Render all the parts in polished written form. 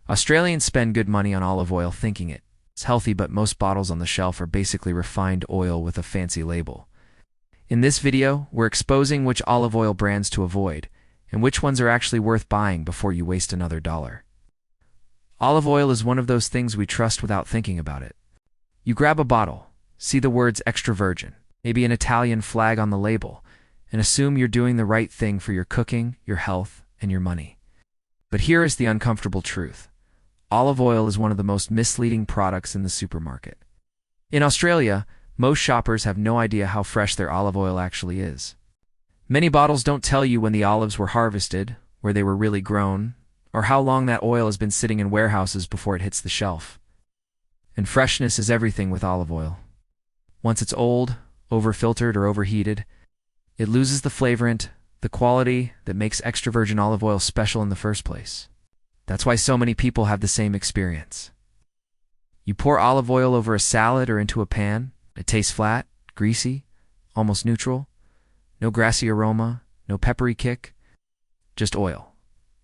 Australians spend good money on olive oil thinking it's healthy, but most bottles on the shelf are basically refined oil with a fancy label. In this video, we're exposing which olive oil brands to avoid and which ones are actually worth buying before you waste another dollar. Olive oil is one of those things we trust without thinking about it. You grab a bottle, see the words extra virgin, maybe an Italian flag on the label, and assume you're doing the right thing for your cooking, your health, and your money. But here is the uncomfortable truth. Olive oil is one of the most misleading products in the supermarket. In Australia, most shoppers have no idea how fresh their olive oil actually is. Many bottles don't tell you when the olives were harvested, where they were really grown, or how long that oil has been sitting in warehouses before it hits the shelf. And freshness is everything with olive oil. Once it's old, over-filtered, or overheated, it loses the flavorant, the quality that makes extra virgin olive oil special in the first place. That's why so many people have the same experience. You pour olive oil over a salad or into a pan. It tastes flat, greasy, almost neutral. No grassy aroma, no peppery kick, just oil.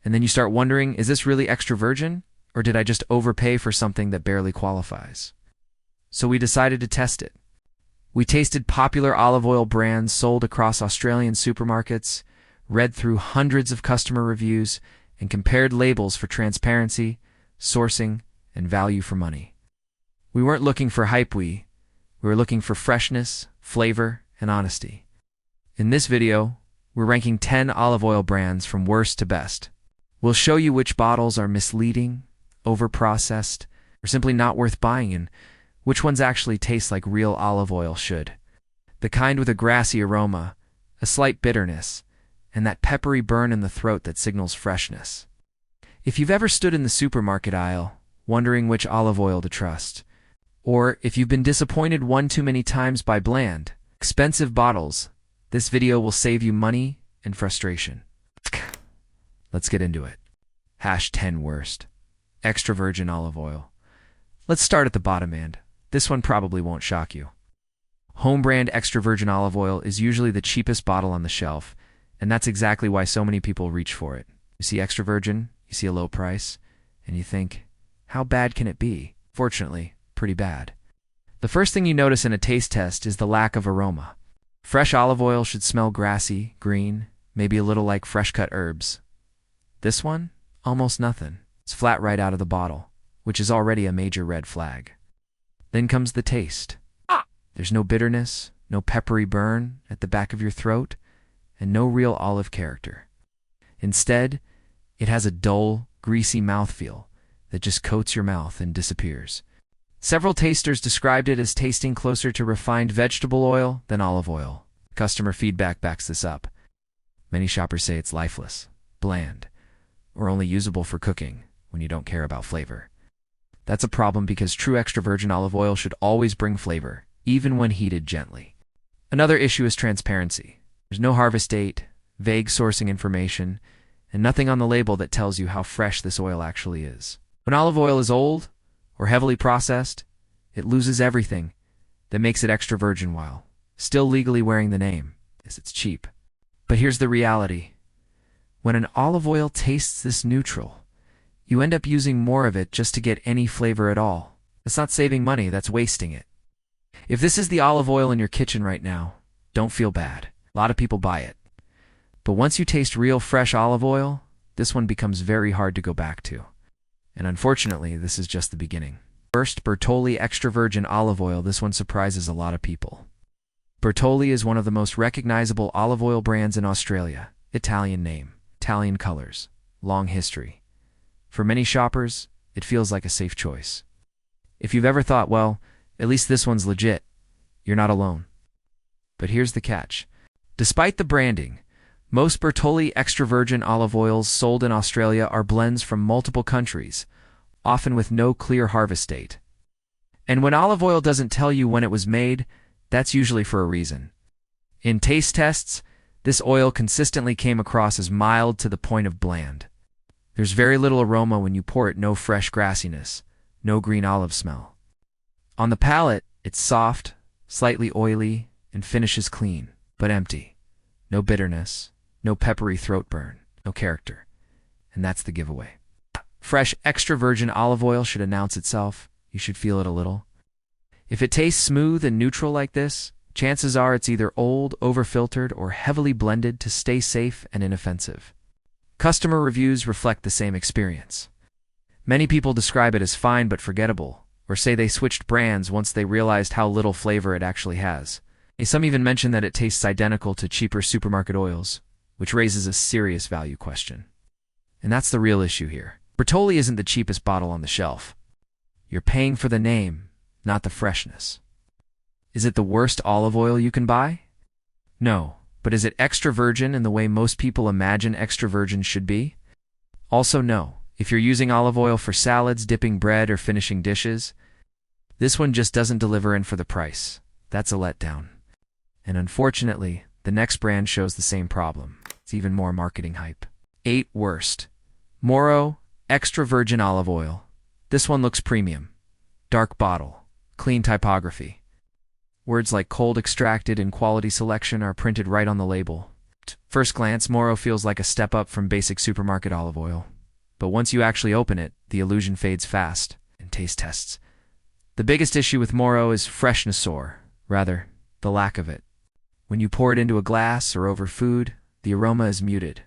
And then you start wondering, is this really extra virgin? Or did I just overpay for something that barely qualifies? So we decided to test it. We tasted popular olive oil brands sold across Australian supermarkets, read through hundreds of customer reviews, and compared labels for transparency, sourcing, and value for money. We weren't looking for hype, we were looking for freshness, flavor, and honesty. In this video, we're ranking 10 olive oil brands from worst to best. We'll show you which bottles are misleading, overprocessed, or simply not worth buying, and which ones actually taste like real olive oil should. The kind with a grassy aroma, a slight bitterness, and that peppery burn in the throat that signals freshness. If you've ever stood in the supermarket aisle, wondering which olive oil to trust, or if you've been disappointed one too many times by bland, expensive bottles, this video will save you money and frustration. Let's get into it. Hash 10 worst. Extra virgin olive oil. Let's start at the bottom end. This one probably won't shock you. Home brand extra virgin olive oil is usually the cheapest bottle on the shelf, and that's exactly why so many people reach for it. You see extra virgin, you see a low price, and you think, how bad can it be? Fortunately, pretty bad. The first thing you notice in a taste test is the lack of aroma. Fresh olive oil should smell grassy, green, maybe a little like fresh-cut herbs. This one? Almost nothing. It's flat right out of the bottle, which is already a major red flag. Then comes the taste. There's no bitterness, no peppery burn at the back of your throat, and no real olive character. Instead, it has a dull, greasy mouthfeel that just coats your mouth and disappears. Several tasters described it as tasting closer to refined vegetable oil than olive oil. Customer feedback backs this up. Many shoppers say it's lifeless, bland, or only usable for cooking when you don't care about flavor. That's a problem because true extra virgin olive oil should always bring flavor, even when heated gently. Another issue is transparency. There's no harvest date, vague sourcing information, and nothing on the label that tells you how fresh this oil actually is. When olive oil is old or heavily processed, it loses everything that makes it extra virgin while still legally wearing the name, as it's cheap. But here's the reality. When an olive oil tastes this neutral, you end up using more of it just to get any flavor at all. That's not saving money, that's wasting it. If this is the olive oil in your kitchen right now, don't feel bad. A lot of people buy it. But once you taste real fresh olive oil, this one becomes very hard to go back to. And unfortunately, this is just the beginning. First, Bertolli extra virgin olive oil. This one surprises a lot of people. Bertolli is one of the most recognizable olive oil brands in Australia. Italian name, Italian colors, long history. For many shoppers, it feels like a safe choice. If you've ever thought, well, at least this one's legit, you're not alone. But here's the catch. Despite the branding, most Bertolli extra virgin olive oils sold in Australia are blends from multiple countries, often with no clear harvest date. And when olive oil doesn't tell you when it was made, that's usually for a reason. In taste tests, this oil consistently came across as mild to the point of bland. There's very little aroma when you pour it, no fresh grassiness, no green olive smell. On the palate, it's soft, slightly oily, and finishes clean, but empty. No bitterness, no peppery throat burn, no character. And that's the giveaway. Fresh extra virgin olive oil should announce itself. You should feel it a little. If it tastes smooth and neutral like this, chances are it's either old, overfiltered, or heavily blended to stay safe and inoffensive. Customer reviews reflect the same experience. Many people describe it as fine but forgettable, or say they switched brands once they realized how little flavor it actually has. Some even mention that it tastes identical to cheaper supermarket oils, which raises a serious value question. And that's the real issue here. Bertolli isn't the cheapest bottle on the shelf. You're paying for the name, not the freshness. Is it the worst olive oil you can buy? No, but is it extra virgin in the way most people imagine extra virgin should be? Also no. If you're using olive oil for salads, dipping bread, or finishing dishes, this one just doesn't deliver in for the price. That's a letdown. And unfortunately, the next brand shows the same problem. It's even more marketing hype. 8 worst. Moro extra virgin olive oil. This one looks premium. Dark bottle. Clean typography. Words like cold extracted and quality selection are printed right on the label. First glance, Moro feels like a step up from basic supermarket olive oil. But once you actually open it, the illusion fades fast in taste tests. The biggest issue with Moro is freshness, or rather, the lack of it. When you pour it into a glass or over food, the aroma is muted.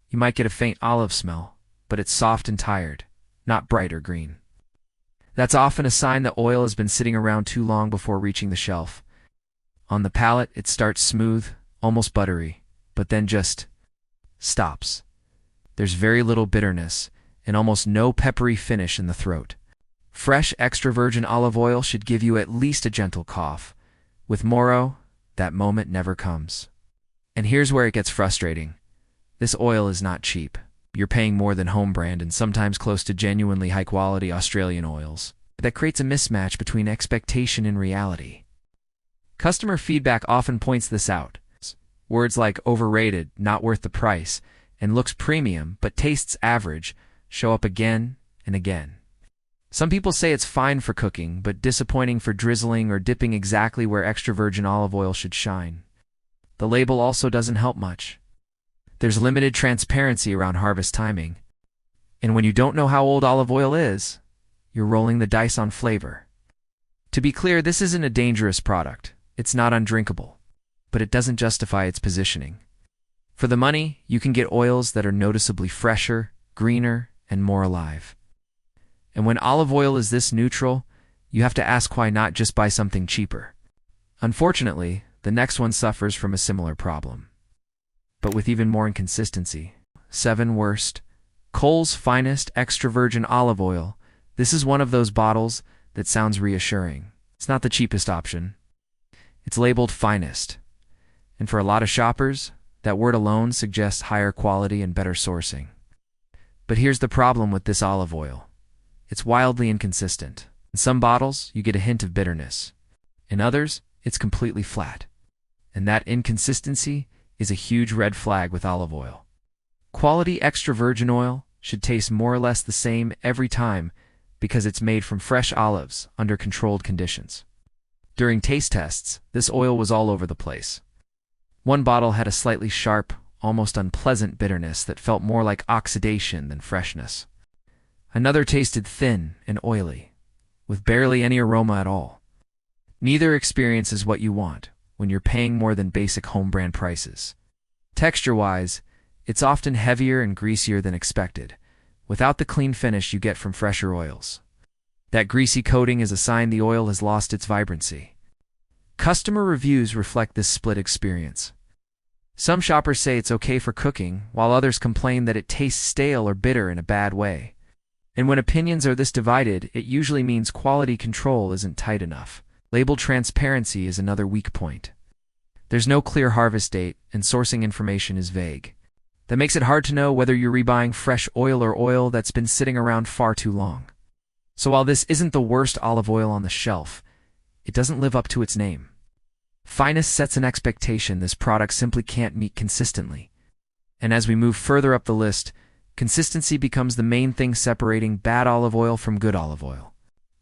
You might get a faint olive smell, but it's soft and tired, not bright or green. That's often a sign that oil has been sitting around too long before reaching the shelf. On the palate, it starts smooth, almost buttery, but then just stops. There's very little bitterness and almost no peppery finish in the throat. Fresh extra virgin olive oil should give you at least a gentle cough. With Moro, that moment never comes. And here's where it gets frustrating. This oil is not cheap. You're paying more than home brand and sometimes close to genuinely high-quality Australian oils. That creates a mismatch between expectation and reality. Customer feedback often points this out. Words like overrated, not worth the price, and looks premium but tastes average show up again and again. Some people say it's fine for cooking, but disappointing for drizzling or dipping, exactly where extra virgin olive oil should shine. The label also doesn't help much. There's limited transparency around harvest timing. And when you don't know how old olive oil is, you're rolling the dice on flavor. To be clear, this isn't a dangerous product. It's not undrinkable. But it doesn't justify its positioning. For the money, you can get oils that are noticeably fresher, greener, and more alive. And when olive oil is this neutral, you have to ask why not just buy something cheaper. Unfortunately, the next one suffers from a similar problem, but with even more inconsistency. 7 worst. Cole's Finest Extra Virgin Olive Oil. This is one of those bottles that sounds reassuring. It's not the cheapest option. It's labeled finest. And for a lot of shoppers, that word alone suggests higher quality and better sourcing. But here's the problem with this olive oil. It's wildly inconsistent. In some bottles, you get a hint of bitterness. In others, it's completely flat. And that inconsistency is a huge red flag with olive oil. Quality extra virgin oil should taste more or less the same every time because it's made from fresh olives under controlled conditions. During taste tests, this oil was all over the place. One bottle had a slightly sharp, almost unpleasant bitterness that felt more like oxidation than freshness. Another tasted thin and oily, with barely any aroma at all. Neither experience is what you want when you're paying more than basic home brand prices. Texture-wise, it's often heavier and greasier than expected, without the clean finish you get from fresher oils. That greasy coating is a sign the oil has lost its vibrancy. Customer reviews reflect this split experience. Some shoppers say it's okay for cooking, while others complain that it tastes stale or bitter in a bad way. And when opinions are this divided, it usually means quality control isn't tight enough. Label transparency is another weak point. There's no clear harvest date, and sourcing information is vague. That makes it hard to know whether you're rebuying fresh oil or oil that's been sitting around far too long. So while this isn't the worst olive oil on the shelf, it doesn't live up to its name. Finest sets an expectation this product simply can't meet consistently. And as we move further up the list, consistency becomes the main thing separating bad olive oil from good olive oil.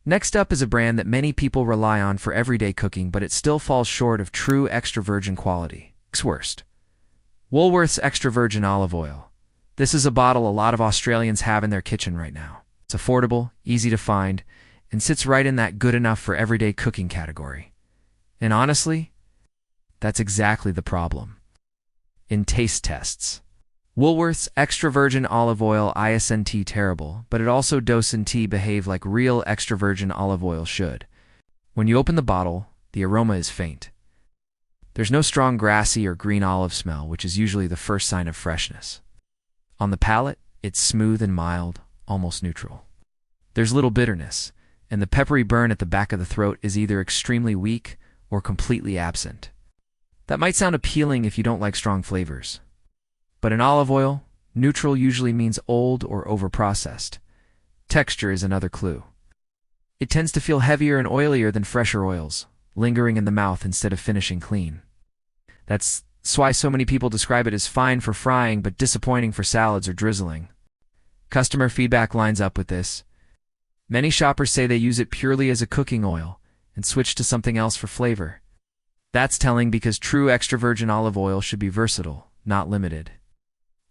Next up is a brand that many people rely on for everyday cooking, but it still falls short of true extra virgin quality. Worst. Woolworth's Extra Virgin Olive Oil. This is a bottle a lot of Australians have in their kitchen right now. It's affordable, easy to find, and sits right in that good enough for everyday cooking category. And honestly, that's exactly the problem. In taste tests, Woolworth's extra virgin olive oil isn't terrible, but it also doesn't behave like real extra virgin olive oil should. When you open the bottle, the aroma is faint. There's no strong grassy or green olive smell, which is usually the first sign of freshness. On the palate, it's smooth and mild, almost neutral. There's little bitterness, and the peppery burn at the back of the throat is either extremely weak or completely absent. That might sound appealing if you don't like strong flavors. But in olive oil, neutral usually means old or overprocessed. Texture is another clue. It tends to feel heavier and oilier than fresher oils, lingering in the mouth instead of finishing clean. That's why so many people describe it as fine for frying but disappointing for salads or drizzling. Customer feedback lines up with this. Many shoppers say they use it purely as a cooking oil and switch to something else for flavor. That's telling because true extra virgin olive oil should be versatile, not limited.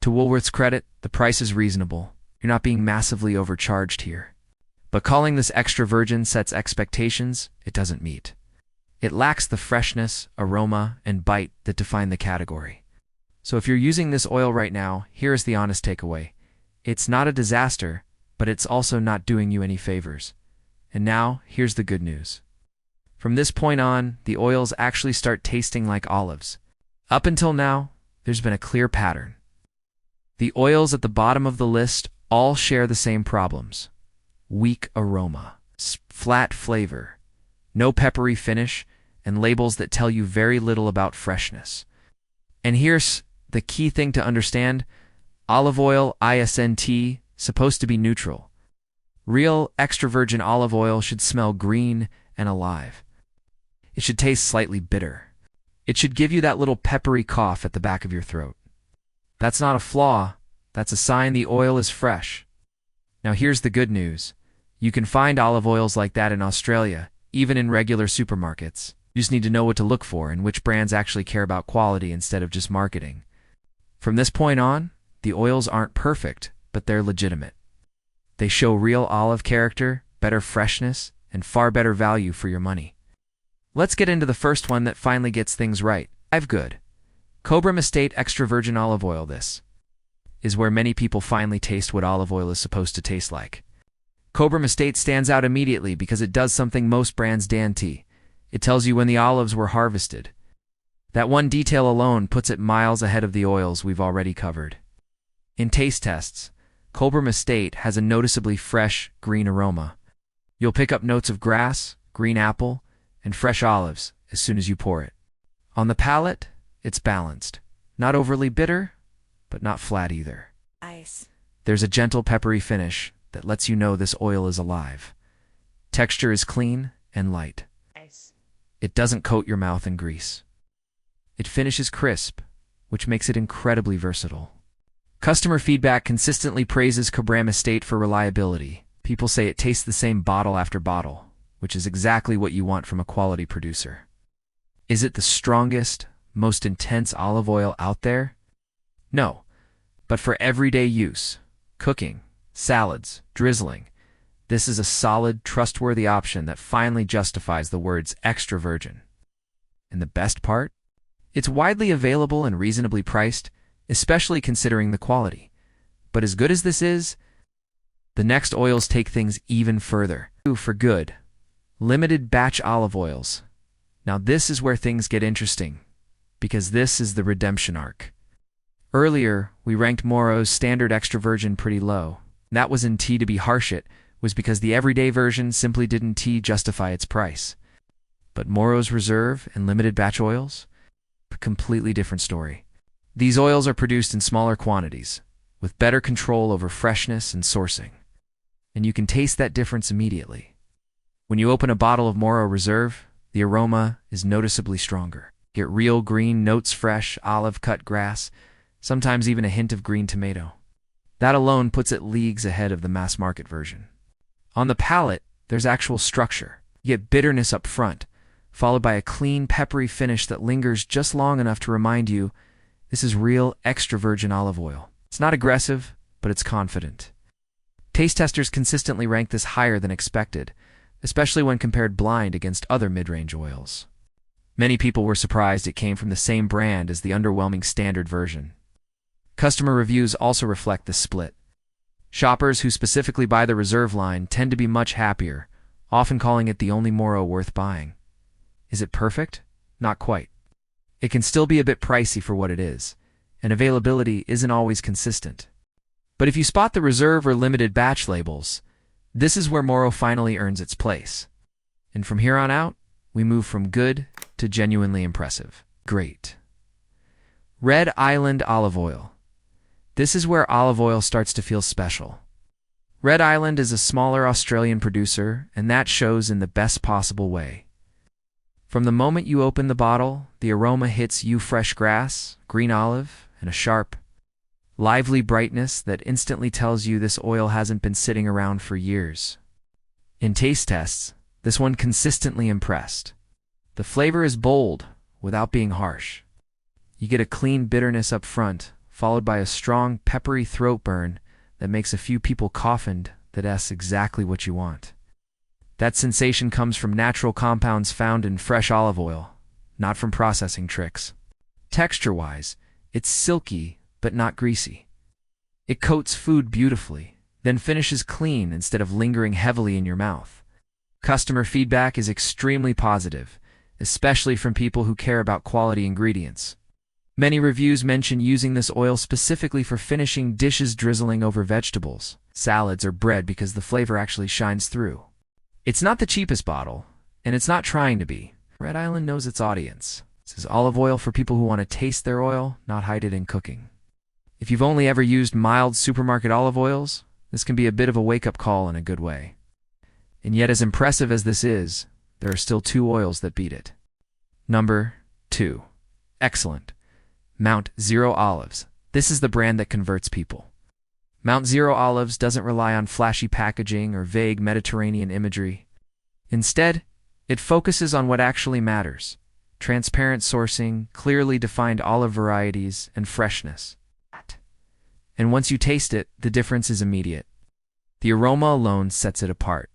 To Woolworth's credit, the price is reasonable. You're not being massively overcharged here. But calling this extra virgin sets expectations it doesn't meet. It lacks the freshness, aroma, and bite that define the category. So if you're using this oil right now, here's the honest takeaway. It's not a disaster, but it's also not doing you any favors. And now, here's the good news. From this point on, the oils actually start tasting like olives. Up until now, there's been a clear pattern. The oils at the bottom of the list all share the same problems. Weak aroma, flat flavor, no peppery finish, and labels that tell you very little about freshness. And here's the key thing to understand. Olive oil isn't supposed to be neutral. Real extra virgin olive oil should smell green and alive. It should taste slightly bitter. It should give you that little peppery cough at the back of your throat. That's not a flaw. That's a sign the oil is fresh. Now here's the good news. You can find olive oils like that in Australia, even in regular supermarkets. You just need to know what to look for and which brands actually care about quality instead of just marketing. From this point on, the oils aren't perfect, but they're legitimate. They show real olive character, better freshness, and far better value for your money. Let's get into the first one that finally gets things right. I've good. Cobra Estate Extra Virgin Olive Oil. This is where many people finally taste what olive oil is supposed to taste like. Cobra Estate stands out immediately because it does something most brands don't. It tells you when the olives were harvested. That one detail alone puts it miles ahead of the oils we've already covered. In taste tests, Cobra Estate has a noticeably fresh, green aroma. You'll pick up notes of grass, green apple, and fresh olives as soon as you pour it. On the palate, it's balanced. Not overly bitter, but not flat either. Ice. There's a gentle peppery finish that lets you know this oil is alive. Texture is clean and light. Ice. It doesn't coat your mouth in grease. It finishes crisp, which makes it incredibly versatile. Customer feedback consistently praises Cobra Estate for reliability. People say it tastes the same bottle after bottle, which is exactly what you want from a quality producer. Is it the strongest, most intense olive oil out there? No, but for everyday use, cooking, salads, drizzling, this is a solid, trustworthy option that finally justifies the words extra virgin. And the best part? It's widely available and reasonably priced, especially considering the quality. But as good as this is, the next oils take things even further. For good, limited batch olive oils. Now this is where things get interesting, because this is the redemption arc. Earlier, we ranked Moro's standard extra virgin pretty low. That was in to be harsh. It was because the everyday version simply didn't justify its price. But Moro's reserve and limited batch oils? A completely different story. These oils are produced in smaller quantities, with better control over freshness and sourcing. And you can taste that difference immediately. When you open a bottle of Moro Reserve, the aroma is noticeably stronger. Get real green notes, fresh, olive, cut grass, sometimes even a hint of green tomato. That alone puts it leagues ahead of the mass market version. On the palate, there's actual structure. You get bitterness up front, followed by a clean, peppery finish that lingers just long enough to remind you this is real extra virgin olive oil. It's not aggressive, but it's confident. Taste testers consistently rank this higher than expected, especially when compared blind against other mid-range oils. Many people were surprised it came from the same brand as the underwhelming standard version. Customer reviews also reflect this split. Shoppers who specifically buy the Reserve line tend to be much happier, often calling it the only Moro worth buying. Is it perfect? Not quite. It can still be a bit pricey for what it is, and availability isn't always consistent. But if you spot the Reserve or limited batch labels, this is where Moro finally earns its place. And from here on out, we move from good to genuinely impressive. Great. Red Island olive oil. This is where olive oil starts to feel special. Red Island is a smaller Australian producer, and that shows in the best possible way. From the moment you open the bottle, the aroma hits you: fresh grass, green olive, and a sharp, lively brightness that instantly tells you this oil hasn't been sitting around for years. In taste tests, this one consistently impressed. The flavor is bold without being harsh. You get a clean bitterness up front, followed by a strong, peppery throat burn that makes a few people cough, and that's exactly what you want. That sensation comes from natural compounds found in fresh olive oil, not from processing tricks. Texture-wise, it's silky but not greasy. It coats food beautifully, then finishes clean instead of lingering heavily in your mouth. Customer feedback is extremely positive, especially from people who care about quality ingredients. Many reviews mention using this oil specifically for finishing dishes drizzling over vegetables, salads, or bread because the flavor actually shines through. It's not the cheapest bottle, and it's not trying to be. Red Island knows its audience. This is olive oil for people who want to taste their oil, not hide it in cooking. If you've only ever used mild supermarket olive oils, this can be a bit of a wake-up call in a good way. And yet, as impressive as this is, there are still two oils that beat it. Number 2. Excellent. Mount Zero Olives. This is the brand that converts people. Mount Zero Olives doesn't rely on flashy packaging or vague Mediterranean imagery. Instead, it focuses on what actually matters: transparent sourcing, clearly defined olive varieties, and freshness. And once you taste it, the difference is immediate. The aroma alone sets it apart.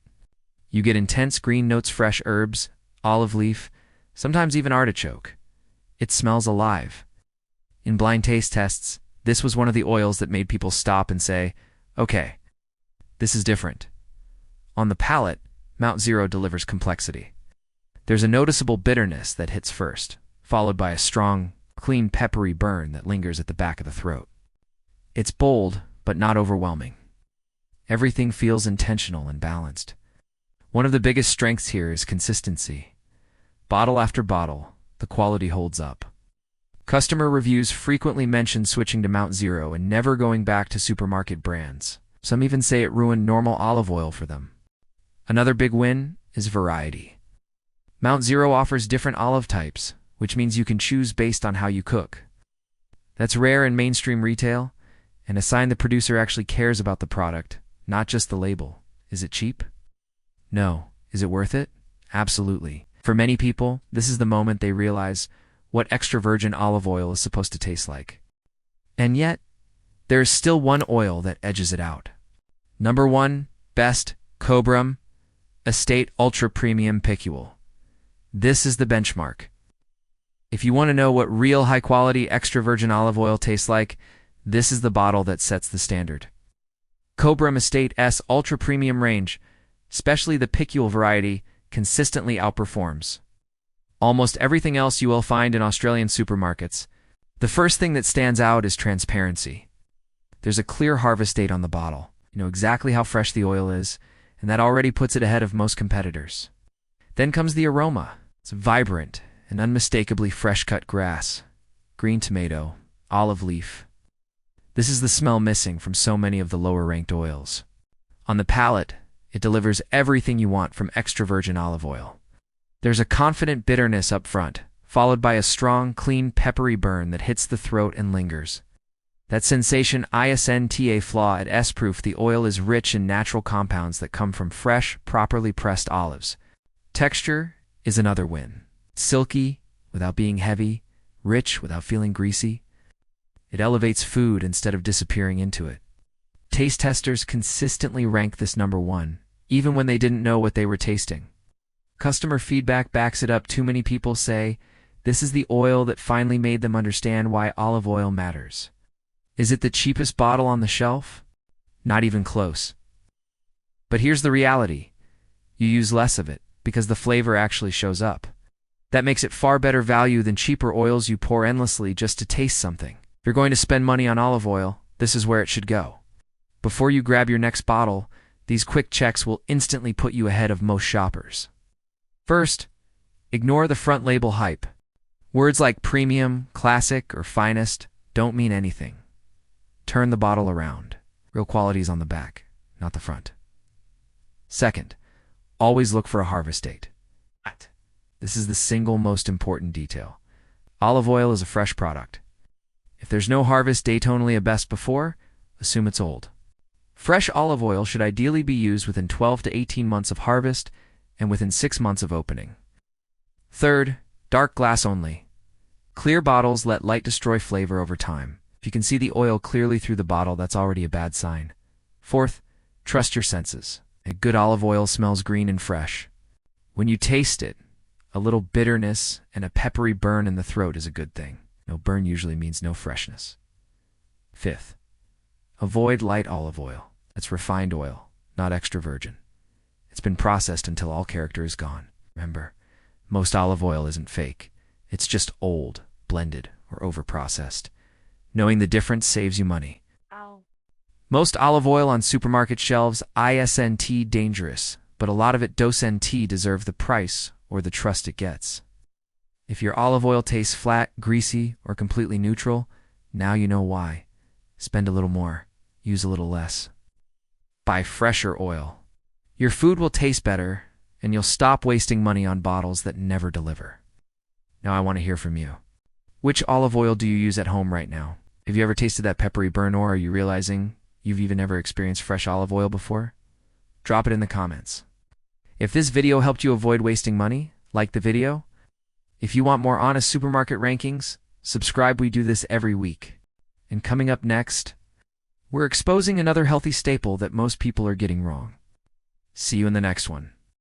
You get intense green notes: fresh herbs, olive leaf, sometimes even artichoke. It smells alive. In blind taste tests, this was one of the oils that made people stop and say, "Okay, this is different." On the palate, Mount Zero delivers complexity. There's a noticeable bitterness that hits first, followed by a strong, clean, peppery burn that lingers at the back of the throat. It's bold, but not overwhelming. Everything feels intentional and balanced. One of the biggest strengths here is consistency. Bottle after bottle, the quality holds up. Customer reviews frequently mention switching to Mount Zero and never going back to supermarket brands. Some even say it ruined normal olive oil for them. Another big win is variety. Mount Zero offers different olive types, which means you can choose based on how you cook. That's rare in mainstream retail, and a sign the producer actually cares about the product, not just the label. Is it cheap? No. Is it worth it? Absolutely. For many people, this is the moment they realize what extra virgin olive oil is supposed to taste like. And yet, there is still one oil that edges it out. Number 1, best, Cobram Estate Ultra Premium Picule. This is the benchmark. If you want to know what real high-quality extra virgin olive oil tastes like, this is the bottle that sets the standard. Cobram Estate's Ultra Premium range, especially the Picule variety, consistently outperforms almost everything else you will find in Australian supermarkets. The first thing that stands out is transparency. There's a clear harvest date on the bottle. You know exactly how fresh the oil is, and that already puts it ahead of most competitors. Then comes the aroma. It's vibrant and unmistakably fresh-cut grass, green tomato, olive leaf. This is the smell missing from so many of the lower-ranked oils. On the palate, it delivers everything you want from extra virgin olive oil. There's a confident bitterness up front, followed by a strong, clean, peppery burn that hits the throat and lingers. That sensation isn't a flaw at S-proof. The oil is rich in natural compounds that come from fresh, properly pressed olives. Texture is another win. Silky without being heavy, rich without feeling greasy. It elevates food instead of disappearing into it. Taste testers consistently rank this number one, even when they didn't know what they were tasting. Customer feedback backs it up. Too many people say, this is the oil that finally made them understand why olive oil matters. Is it the cheapest bottle on the shelf? Not even close. But here's the reality. You use less of it because the flavor actually shows up. That makes it far better value than cheaper oils you pour endlessly just to taste something. If you're going to spend money on olive oil, this is where it should go. Before you grab your next bottle, these quick checks will instantly put you ahead of most shoppers. First, ignore the front label hype. Words like premium, classic, or finest don't mean anything. Turn the bottle around. Real quality is on the back, not the front. Second, always look for a harvest date. This is the single most important detail. Olive oil is a fresh product. If there's no harvest date, only a best before, assume it's old. Fresh olive oil should ideally be used within 12 to 18 months of harvest and within 6 months of opening. Third, dark glass only. Clear bottles let light destroy flavor over time. If you can see the oil clearly through the bottle, that's already a bad sign. Fourth, trust your senses. A good olive oil smells green and fresh. When you taste it, a little bitterness and a peppery burn in the throat is a good thing. No burn usually means no freshness. Fifth, avoid light olive oil. That's refined oil, not extra virgin. It's been processed until all character is gone. Remember, most olive oil isn't fake. It's just old, blended, or overprocessed. Knowing the difference saves you money. Most olive oil on supermarket shelves isn't dangerous, but a lot of it doesn't deserve the price or the trust it gets. If your olive oil tastes flat, greasy, or completely neutral, now you know why. Spend a little more, use a little less. Buy fresher oil. Your food will taste better, and you'll stop wasting money on bottles that never deliver. Now I want to hear from you. Which olive oil do you use at home right now? Have you ever tasted that peppery burn, or are you realizing you've even never experienced fresh olive oil before? Drop it in the comments. If this video helped you avoid wasting money, like the video. If you want more honest supermarket rankings, subscribe. We do this every week. And coming up next, we're exposing another healthy staple that most people are getting wrong. See you in the next one.